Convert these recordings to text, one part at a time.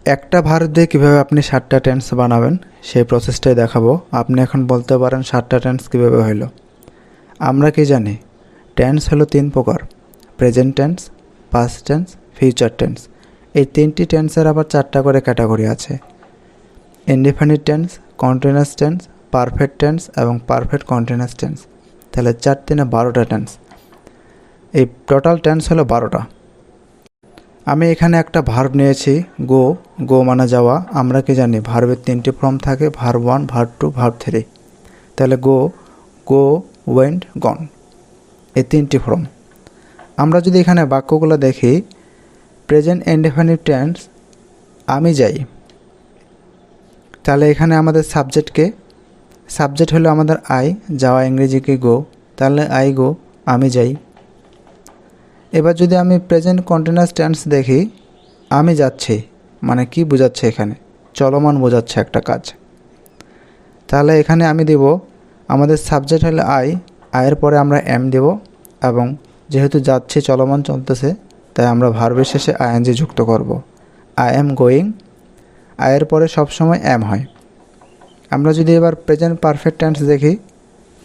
একটা ভার্ব দিয়ে কীভাবে আপনি 7টা টেন্স বানাবেন সেই প্রসেসটাই দেখাবো। আপনি এখন বলতে পারেন 7টা টেন্স কীভাবে হলো। আমরা কি জানি টেন্স হলো 3 প্রকার: present tense, past tense, future tense. এই 3টি টেন্সের আবার 4টা করে ক্যাটাগরি আছে: indefinite tense, continuous tense, perfect tense এবং পারফেক্ট কন্টিনিউয়াস টেন্স। তাহলে 4 3 12টা টেন্স। এই টোটাল টেন্স হলো 12টা। আমি এখানে একটা ভার্ব নিয়েছি গো। গো মানে যাওয়া। আমরা কি জানি ভার্বের 3টি ফর্ম থাকে: ভার্ব 1, ভার্ব 2, ভার্ব 3। তাহলে গো, ওয়েন্ট, গন, এই 3টি ফর্ম। আমরা যদি এখানে বাক্যগুলো দেখি, প্রেজেন্ট ইনডেফিনিট টেন্স আমি যাই, তাহলে এখানে আমাদের সাবজেক্ট হলো আমাদের আই, যাওয়া ইংরেজিকে গো, তাহলে আই গো, আমি যাই। এবার যদি আমি প্রেজেন্ট কন্টিনিউয়াস টেন্স দেখি, আমি যাচ্ছি মানে কি বোঝাচ্ছে? এখানে চলমান বোঝাচ্ছে একটা কাজ। তাহলে এখানে আমি দেব, আমাদের সাবজেক্ট হলো আই, আয়ের পরে আমরা এম দেব, এবং যেহেতু যাচ্ছি, চলমান চলতেছে, তাই আমরা ভার্বের শেষে আইএনজি যুক্ত করব। আই এম গোয়িং, আয়ের পরে সবসময় এম হয়। আমরা যদি এবার প্রেজেন্ট পারফেক্ট টেন্স দেখি,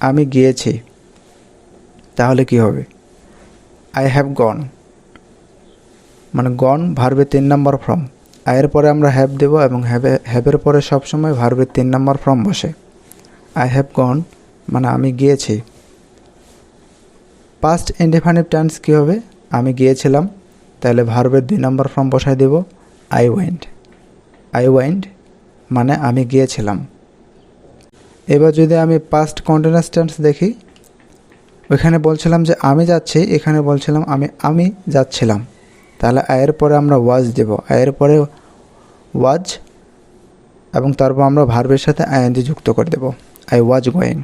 আমি গিয়েছি, তাহলে কি হবে? আই হ্যাভ গন, মানে গন ভার্বের 3 নম্বর ফর্ম। আয়ের পরে আমরা হ্যাভ দেব এবং হ্যাভের পরে সবসময় ভার্বের 3 নম্বর ফর্ম বসে। আই হ্যাভ গন মানে আমি গিয়েছি। পাস্ট ইনডেফিনিট টেন্স কী হবে? আমি গিয়েছিলাম, তাহলে ভার্বের 2 নম্বর ফর্ম বসাই দেব, আই ওয়েন্ট। আই ওয়েন্ট মানে আমি গিয়েছিলাম। এবার যদি আমি পাস্ট কন্টিনিউয়াস টেন্স দেখি, ওইখানে বলছিলাম যে আমি যাচ্ছি, এখানে বলছিলাম আমি যাচ্ছিলাম, তাহলে আয়ের পরে আমরা ওয়াজ দেব, আয়ের পরে ওয়াজ, এবং তারপর আমরা ভার্বের সাথে আইএনজি যুক্ত করে দেব, আই ওয়াজ গোয়িং।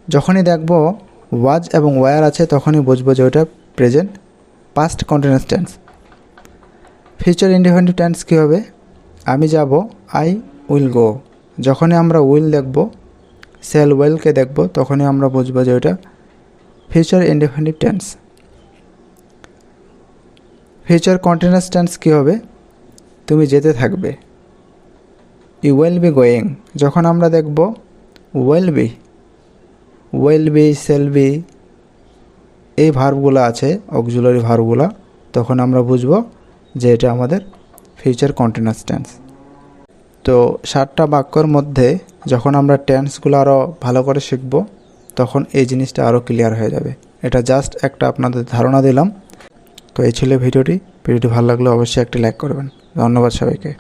যখনই দেখব ওয়াজ এবং ওয়ার আছে, তখনই বুঝবো যে ওটা present past continuous tense. Future indefinite tense কী হবে? আমি যাব, আই উইল গো। যখনই আমরা উইল দেখব, শ্যাল ওয়েলকে দেখব, তখনই আমরা বুঝবো যে ওটা future indefinite tense. Future continuous tense কী হবে? তুমি যেতে থাকবে, ইউ উইল বি গোয়িং। যখন আমরা দেখব উইল বি, শ্যাল বি, এই ভার্বগুলো আছে, অক্সিলারি ভার্বগুলো, তখন আমরা বুঝব যে এটা আমাদের ফিউচার কন্টিনিউয়াস টেন্স। তো 7টা বাক্যর মধ্যে যখন আমরা টেন্সগুলো আরও ভালো করে শিখব, তখন এই জিনিসটা আরও ক্লিয়ার হয়ে যাবে। এটা জাস্ট একটা আপনাদের ধারণা দিলাম। তো এই ছিল ভিডিওটি ভালো লাগলে অবশ্যই একটি লাইক করবেন। ধন্যবাদ সবাইকে।